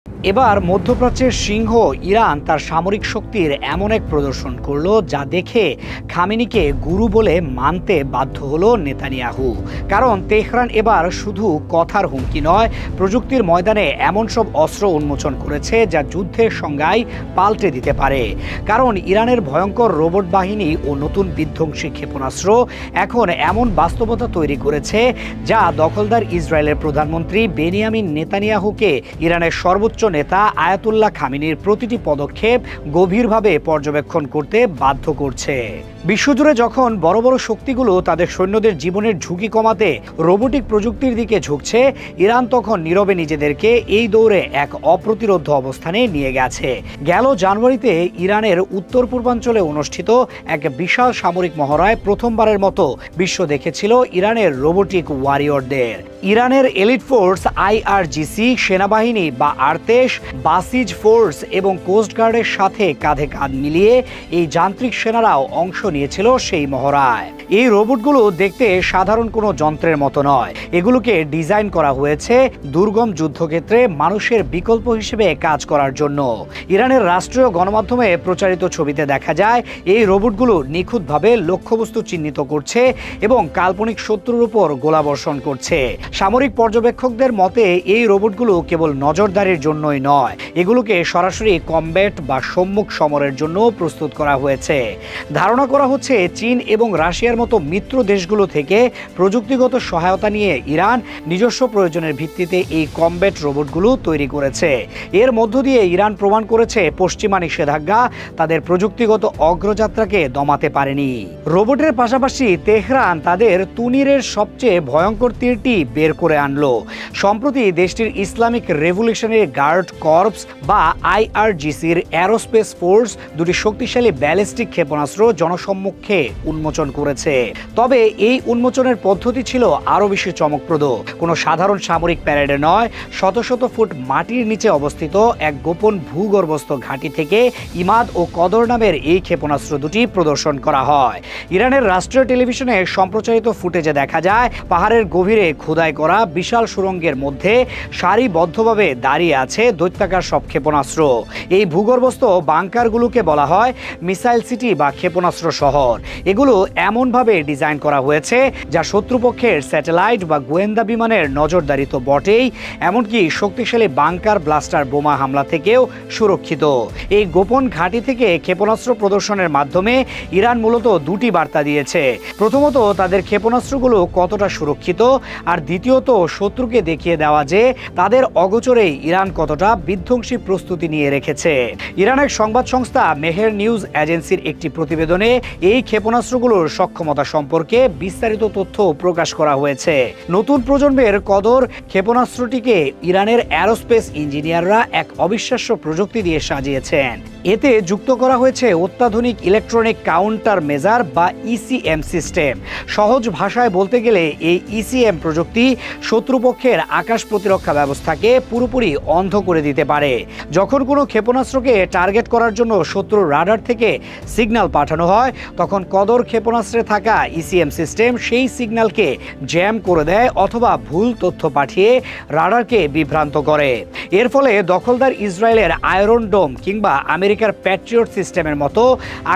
এবার মধ্যপ্রাচ্যের সিংহ ইরান তার সামরিক শক্তির এমন এক প্রদর্শন করলো যা দেখে খামেনিকে গুরু বলে মানতে বাধ্য হলো নেতানিয়াহু। কারণ তেহরান এবার শুধু কথার হুমকি নয়, প্রযুক্তির ময়দানে এমন সব অস্ত্র উন্মোচন করেছে যা যুদ্ধের সংজ্ঞায় পাল্টে দিতে পারে। কারণ ইরানের ভয়ঙ্কর রোবট বাহিনী ও নতুন বিধ্বংসী ক্ষেপণাস্ত্র এখন এমন বাস্তবতা তৈরি করেছে যা দখলদার ইসরায়েলের প্রধানমন্ত্রী বেনিয়ামিন নেতানিয়াহুকে ইরানের সর্বোচ্চ নেতা আয়াতুল্লাহ খামেনির প্রতিটি পদক্ষেপ গভীরভাবে পর্যবেক্ষণ করতে বাধ্য করছে। বিশ্বজুড়ে যখন বড় বড় শক্তিগুলো তাদের সৈন্যদের জীবনের ঝুঁকি কমাতে রোবোটিক প্রযুক্তির দিকে ঝুঁকছে, ইরান তখন নীরবে নিজেদেরকে এই দৌড়ে এক অপ্রতিরোধ্য অবস্থানে নিয়ে গেছে। গেল জানুয়ারিতে ইরানের উত্তর পূর্বাঞ্চলে অনুষ্ঠিত এক বিশাল সামরিক মহড়ায় প্রথমবারের মতো বিশ্ব দেখেছিল ইরানের রোবোটিক ওয়ারিয়রদের। ইরানের এলিট ফোর্স আইআরজিসি, সেনাবাহিনী বা আর্তেশ, বাসিজ ফোর্স এবং কোস্টগার্ডের সাথে কাঁধে কাঁধ মিলিয়ে এই যান্ত্রিক সেনারাও অংশ নিয়েছিল সেই মহড়ায়। এই রোবটগুলো দেখতে সাধারণ কোনো যন্ত্রের মতো নয়, এগুলোকে ডিজাইন করা হয়েছে দুর্গম যুদ্ধক্ষেত্রে মানুষের বিকল্প হিসেবে কাজ করার জন্য। ইরানের রাষ্ট্রীয় গণমাধ্যমে প্রচারিত ছবিতে দেখা যায় এই রোবটগুলো নিখুঁতভাবে লক্ষ্যবস্তু চিহ্নিত করছে এবং কাল্পনিক শত্রুর উপর গোলাবর্ষণ করছে। সামরিক পর্যবেক্ষকদের মতে এই রোবটগুলো কেবল নজরদারির জন্যই নয়, এগুলোকে সরাসরি কমব্যাট বা সম্মুখ সমরের জন্য প্রস্তুত করা হয়েছে। ধারণা করা হচ্ছে চীন এবং রাশিয়ার মতো মিত্র দেশগুলো থেকে প্রযুক্তিগত সহায়তা নিয়ে ইরান নিজস্ব প্রয়োজনের ভিত্তিতে এই কমব্যাট রোবটগুলো তৈরি করেছে। এর মধ্য দিয়ে ইরান প্রমাণ করেছে পশ্চিমা নিষেধাজ্ঞা তাদের প্রযুক্তিগত অগ্রযাত্রাকে দমাতে পারেনি। রোবটের পাশাপাশি তেহরান তাদের তুনিরের সবচেয়ে ভয়ঙ্কর তীরটি বের করে আনলো। সম্প্রতি দেশটির ইসলামিক রেভলিউশনারি গার্ড কর্পস বা আইআরজিসির অ্যারোস্পেস ফোর্স দুটি শক্তিশালী ব্যালিস্টিক ক্ষেপণাস্ত্র জনসম্মুখে উন্মোচন করেছে। তবে এই উন্মোচনের পদ্ধতি ছিল আরও বেশি চমকপ্রদ। কোনো সাধারণ সামরিক প্যারেডে নয়, শত শত ফুট মাটির নিচে অবস্থিত এক গোপন ভূগর্ভস্থ ঘাঁটি থেকে ইমাদ ও কদর নামের এই ক্ষেপণাস্ত্র দুটি প্রদর্শন করা হয়। ইরানের রাষ্ট্রীয় টেলিভিশনে সম্প্রচারিত ফুটেজে দেখা যায় পাহাড়ের গভীরে খোদাই করা বিশাল সুড়ঙ্গের মধ্যে সারিবদ্ধভাবে দাঁড়িয়ে আছে দৈত্যাকার সব ক্ষেপণাস্ত্র। এই ভূগর্ভস্থ বাংকারগুলোকে বলা হয় মিসাইল সিটি বা ক্ষেপণাস্ত্র শহর। এগুলো এমনভাবে ডিজাইন করা হয়েছে যা শত্রুপক্ষের স্যাটেলাইট বা গোয়েন্দা বিমানের নজরদারি তো বটেই, এমনকি শক্তিশালী বাংকার ব্লাস্টার বোমা হামলা থেকেও সুরক্ষিত। এই গোপন ঘাঁটি থেকে ক্ষেপণাস্ত্র প্রদর্শনের মাধ্যমে ইরান মূলত দুটি বার্তা দিয়েছে। প্রথমত, তাদের ক্ষেপণাস্ত্রগুলো কতটা সুরক্ষিত, আর দ্বিতীয়ত শত্রুকে দেখিয়ে দেওয়া যে তাদের অগোচরেই ইরান কতটা বিধ্বংসী প্রস্তুতি নিয়ে রেখেছে। ইরানের সংবাদ সংস্থা মেহের নিউজ এজেন্সির একটি প্রতিবেদনে এই ক্ষেপণাস্ত্রগুলোর সক্ষমতা সম্পর্কে বিস্তারিত তথ্য প্রকাশ করা হয়েছে। নতুন প্রজন্মের কদর ক্ষেপণাস্ত্রটিকে ইরানের অ্যারোস্পেস ইঞ্জিনিয়াররা এক অবিশ্বাস্য প্রযুক্তি দিয়ে সাজিয়েছেন। এতে যুক্ত করা হয়েছে অত্যাধুনিক ইলেকট্রনিক কাউন্টার মেজার বা ইসিএম সিস্টেম। সহজ ভাষায় বলতে গেলে এই ইসিএম প্রযুক্তি শত্রুপক্ষের আকাশ প্রতিরক্ষা ব্যবস্থাকে পুরোপুরি অন্ধ করে দিতে পারে। যখন কোনো ক্ষেপণাস্ত্রকে টার্গেট করার জন্য শত্রুর রাডার থেকে সিগন্যাল পাঠানো হয়, তখন কদর ক্ষেপণাস্ত্রে থাকা ইসিএম সিস্টেম সেই সিগন্যালকে জ্যাম করে দেয় অথবা ভুল তথ্য পাঠিয়ে রাডারকে বিভ্রান্ত করে। এর ফলে দখলদার ইসরায়েলের আয়রন ডোম কিংবা আমেরিকার প্যাট্রিয়ট সিস্টেমের মতো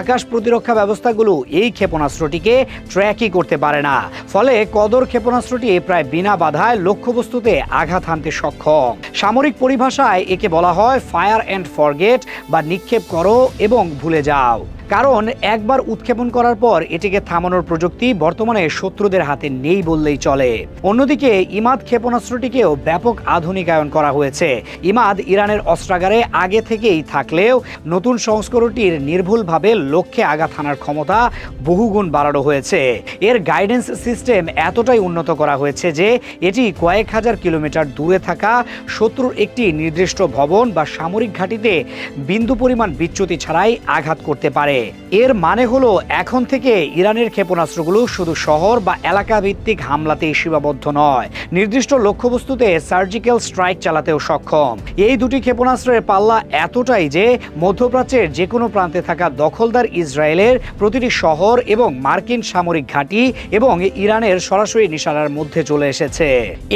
আকাশ প্রতিরক্ষা ব্যবস্থাগুলো এই ক্ষেপণাস্ত্রটিকে ট্র্যাকই করতে পারে না। ফলে কদর ক্ষেপণাস্ত্রটি প্রায় বিনা বাধায় লক্ষ্যবস্তুতে আঘাত হানতে সক্ষম। সামরিক পরিভাষায় একে বলা হয় ফায়ার অ্যান্ড ফরগেট বা নিক্ষেপ করো এবং ভুলে যাও। কারণ একবার উৎক্ষেপণ করার পর এটিকে থামানোর প্রযুক্তি বর্তমানে শত্রুদের হাতে নেই বললেই চলে। অন্যদিকে ইমাদ ক্ষেপণাস্ত্রটিকেও ব্যাপক আধুনিকায়ন করা হয়েছে। ইমাদ ইরানের অস্ত্রাগারে আগে থেকেই থাকলেও নতুন সংস্করণটির নির্ভুলভাবে লক্ষ্যে আঘাত হানার ক্ষমতা বহুগুণ বাড়ানো হয়েছে। এর গাইডেন্স সিস্টেম এতটাই উন্নত করা হয়েছে যে এটি কয়েক হাজার কিলোমিটার দূরে থাকা শত্রুর একটি নির্দিষ্ট ভবন বা সামরিক ঘাঁটিতে বিন্দু পরিমাণ বিচ্যুতি ছাড়াই আঘাত করতে পারে। পারে। এর মানে হলো এখন থেকে ইরানের ক্ষেপণাস্ত্রগুলো শুধু শহর বা এলাকা ভিত্তিক হামলাতেই সীমাবদ্ধ নয়, নির্দিষ্ট লক্ষ্যবস্তুতে সার্জিক্যাল স্ট্রাইক চালাতেও সক্ষম। এই দুটি ক্ষেপণাস্ত্রের পাল্লা এতটাই যে মধ্যপ্রাচ্যের যে কোনো প্রান্তে থাকা দখলদার ইসরায়েলের প্রতিটি শহর এবং মার্কিন সামরিক ঘাঁটি এবং ইরানের সরাসরি নিশানার মধ্যে চলে এসেছে।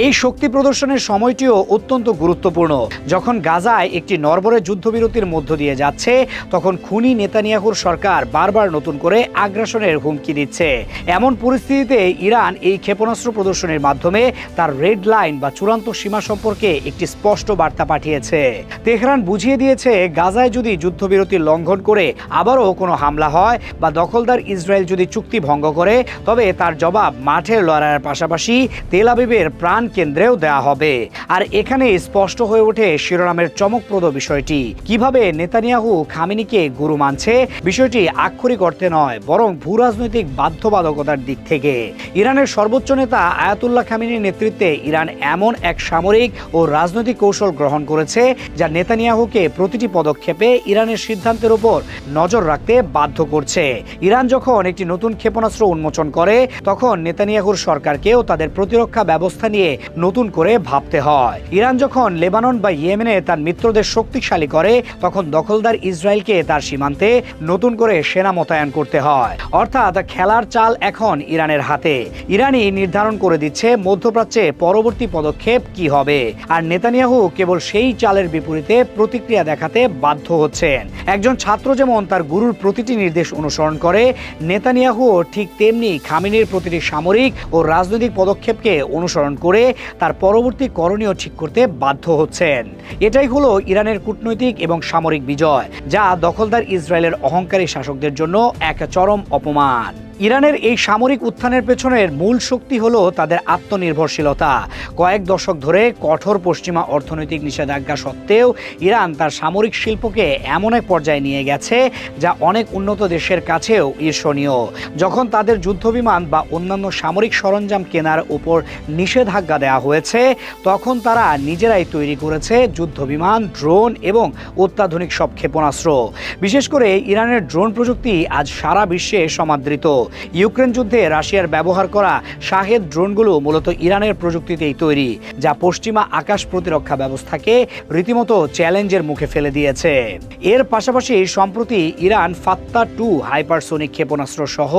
এই শক্তি প্রদর্শনের সময়টিও অত্যন্ত গুরুত্বপূর্ণ। যখন গাজায় একটি নড়বড়ে যুদ্ধবিরতির মধ্য দিয়ে যাচ্ছে, তখন খুনি নেতানিয়াহুর সরকার বারবার নতুন করে আগ্রাসনের হুমকি দিচ্ছে। এমন পরিস্থিতিতে ইরান এই ক্ষেপণাস্ত্র প্রদর্শনের মাধ্যমে তার রেড লাইন বা চূড়ান্ত সীমা সম্পর্কে একটি স্পষ্ট বার্তা পাঠিয়েছে। তেহরান বুঝিয়ে দিয়েছে, গাজায় যদি যুদ্ধবিরতি লঙ্ঘন করে আবারও কোনো হামলা হয় বা দখলদার ইসরায়েল যদি চুক্তি ভঙ্গ করে, তবে তার জবাব মাঠের লড়াইয়ের পাশাপাশি তেল আবিবের প্রাণ কেন্দ্রেও দেওয়া হবে। আর এখানে স্পষ্ট হয়ে ওঠে শিরোনামের চমকপ্রদ বিষয়টি, কিভাবে নেতানিয়াহু খামেনিকে গুরু মানছে। বিষয়টি আক্ষরিক অর্থে নয়, বরং ভূরাজনৈতিক বাধ্যবাধকতার দিক থেকে। ইরানের সর্বোচ্চ নেতা আয়াতুল্লাহ খামেনির নেতৃত্বে ইরান এমন এক সামরিক ও রাজনৈতিক কৌশল গ্রহণ করেছে যা নেতানিয়াহুকে প্রতিটি পদক্ষেপে ইরানের সিদ্ধান্তের উপর নজর রাখতে বাধ্য করছে। ইরান যখন একটি নতুন ক্ষেপণাস্ত্র উন্মোচন করে, তখন নেতানিয়াহুর সরকারকেও তাদের প্রতিরক্ষা ব্যবস্থা নিয়ে নতুন করে ভাবতে হয়। ইরান যখন লেবানন বা ইয়েমেনে তার মিত্রদের শক্তিশালী করে, তখন দখলদার ইসরায়েলকে তার সীমান্তে নতুন করে সেনা মোতায়েন করতে হয়। অর্থাৎ খেলার চাল এখন ইরানের হাতে। ইরানই নির্ধারণ করে দিচ্ছে মধ্যপ্রাচ্যে পরবর্তী পদক্ষেপ কি হবে, আর নেতানিয়াহু কেবল সেই চালের বিপরীতে প্রতিক্রিয়া দেখাতে বাধ্য হচ্ছেন। একজন ছাত্র যেমন তার গুরুর প্রতিটি নির্দেশ অনুসরণ করে, নেতানিয়াহু ঠিক তেমনি খামেনির প্রতিটি সামরিক ও রাজনৈতিক পদক্ষেপকে অনুসরণ করে তার পরবর্তী করণীয় ঠিক করতে বাধ্য হচ্ছেন। এটাই হলো ইরানের কূটনৈতিক এবং সামরিক বিজয়, যা দখলদার ইসরায়েলের অহংকারী শাসকদের জন্য এক চরম অপমান। ইরানের এই সামরিক উত্থানের পেছনের মূল শক্তি হলো তাদের আত্মনির্ভরশীলতা। কয়েক দশক ধরে কঠোর পশ্চিমা অর্থনৈতিক নিষেধাজ্ঞা সত্ত্বেও ইরান তার সামরিক শিল্পকে এমন এক পর্যায়ে নিয়ে গেছে যা অনেক উন্নত দেশের কাছেও ঈর্ষণীয়। যখন তাদের যুদ্ধবিমান বা অন্যান্য সামরিক সরঞ্জাম কেনার উপর নিষেধাজ্ঞা দেওয়া হয়েছে, তখন তারা নিজেরাই তৈরি করেছে যুদ্ধবিমান, ড্রোন এবং অত্যাধুনিক সব ক্ষেপণাস্ত্র। বিশেষ করে ইরানের ড্রোন প্রযুক্তি আজ সারা বিশ্বে সমাদৃত। ইউক্রেন যুদ্ধে রাশিয়ার ব্যবহার করা শাহেদ ড্রোনগুলো মূলত ইরানের প্রযুক্তিতেই তৈরি, যা পশ্চিমা আকাশ প্রতিরক্ষা ব্যবস্থাকে রীতিমতো চ্যালেঞ্জের মুখে ফেলে দিয়েছে। এর পাশাপাশি সম্প্রতি ইরান ফাত্তা-2 হাইপারসোনিক ক্ষেপণাস্ত্র সহ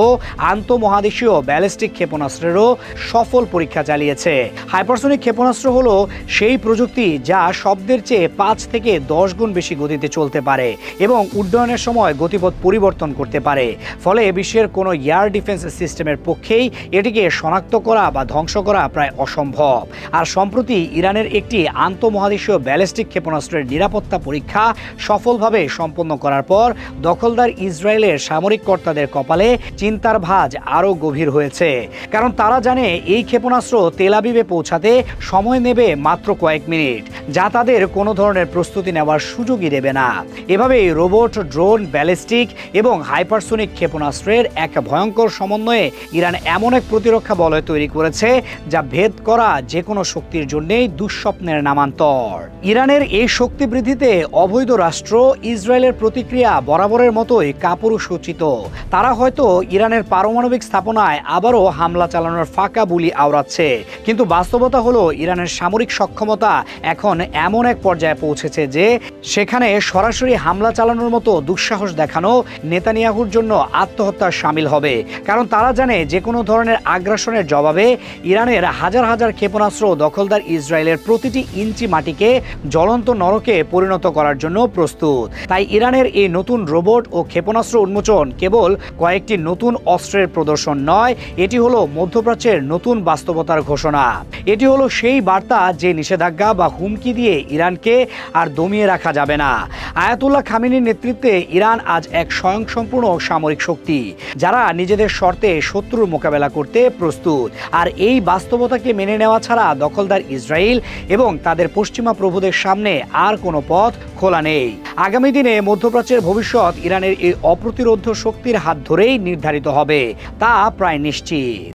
আন্তঃমহাদেশীয় ব্যালিস্টিক ক্ষেপণাস্ত্রেরও সফল পরীক্ষা চালিয়েছে। হাইপারসোনিক ক্ষেপণাস্ত্র হলো সেই প্রযুক্তি যা শব্দের চেয়ে 5 থেকে 10 গুণ বেশি গতিতে চলতে পারে এবং উড্ডয়নের সময় গতিপথ পরিবর্তন করতে পারে। ফলে বিশ্বের কোনো এয়ার ডিফেন্স সিস্টেমের পক্ষেই এটিকে শনাক্ত করা বা ধ্বংস করা প্রায় অসম্ভব। আর সম্প্রতি ইরানের একটি আন্তঃমহাদেশীয় ব্যালিস্টিক ক্ষেপণাস্ত্রের নিরাপত্তা পরীক্ষা সফলভাবে সম্পন্ন করার পর দখলদার ইসরায়েলের সামরিক কর্তাদের কপালে চিন্তার ভাঁজ আরও গভীর হয়েছে। কারণ তারা জানে এই ক্ষেপণাস্ত্র তেল আবিবে পৌঁছাতে সময় নেবে মাত্র কয়েক মিনিট, যা তাদের কোনো ধরনের প্রস্তুতি নেওয়ার সুযোগই দেবে না। এভাবেই রোবট, ড্রোন, ব্যালিস্টিক এবং হাইপারসোনিক ক্ষেপণাস্ত্রের এক ভয়ঙ্কর সমন্বয়ে ইরান এমন এক প্রতিরক্ষা বলয় তৈরি করেছে যা ভেদ করা যে কোনো শক্তির জন্যই দুঃস্বপ্নের নামান্তর। ইরানের এই শক্তি বৃদ্ধিতে অবৈধ রাষ্ট্র ইসরায়েলের প্রতিক্রিয়া বরাবরের মতোই কাপুরুষোচিত। তারা হয়তো ইরানের পারমাণবিক স্থাপনায় আবারও হামলা চালানোর ফাঁকা বুলি আওড়াচ্ছে, কিন্তু বাস্তবতা হলো ইরানের সামরিক সক্ষমতা এখন এমন এক পর্যায়ে পৌঁছেছে যে সেখানে সরাসরি হামলা চালানোর মতো দুঃসাহস দেখানো নেতানিয়াহুর জন্য আত্মহত্যার শামিল হবে। কারণ তারা জানে যে কোনো ধরনের আগ্রাসনের জবাবে ইরানের হাজার হাজার ক্ষেপণাস্ত্র দখলদার ইসরায়েলের প্রতিটি ইঞ্চি মাটিকে জ্বলন্ত নরকে পরিণত করার জন্য প্রস্তুত। তাই ইরানের এই নতুন রোবট ও ক্ষেপণাস্ত্র উন্মোচন কেবল কয়েকটি নতুন অস্ত্রের প্রদর্শন নয়, এটি হলো মধ্যপ্রাচ্যের নতুন বাস্তবতার ঘোষণা। এটি হলো সেই বার্তা যে নিষেধাজ্ঞা বা হুমকি দিয়ে ইরানকে আর দমিয়ে রাখা যাবে না। আয়াতুল্লাহ খামেনির নেতৃত্বে ইরান আজ এক স্বয়ংসম্পূর্ণ সামরিক শক্তি, যারা নিজেদের শর্তে শত্রুর মোকাবেলা করতে প্রস্তুত। আর এই বাস্তবতাকে মেনে নেওয়া ছাড়া দখলদার ইসরায়েল এবং তাদের পশ্চিমা প্রভুদের সামনে আর কোনো পথ খোলা নেই। আগামী দিনে মধ্যপ্রাচ্যের ভবিষ্যৎ ইরানের এই অপ্রতিরোধ্য শক্তির হাত ধরেই নির্ধারিত হবে, তা প্রায় নিশ্চিত।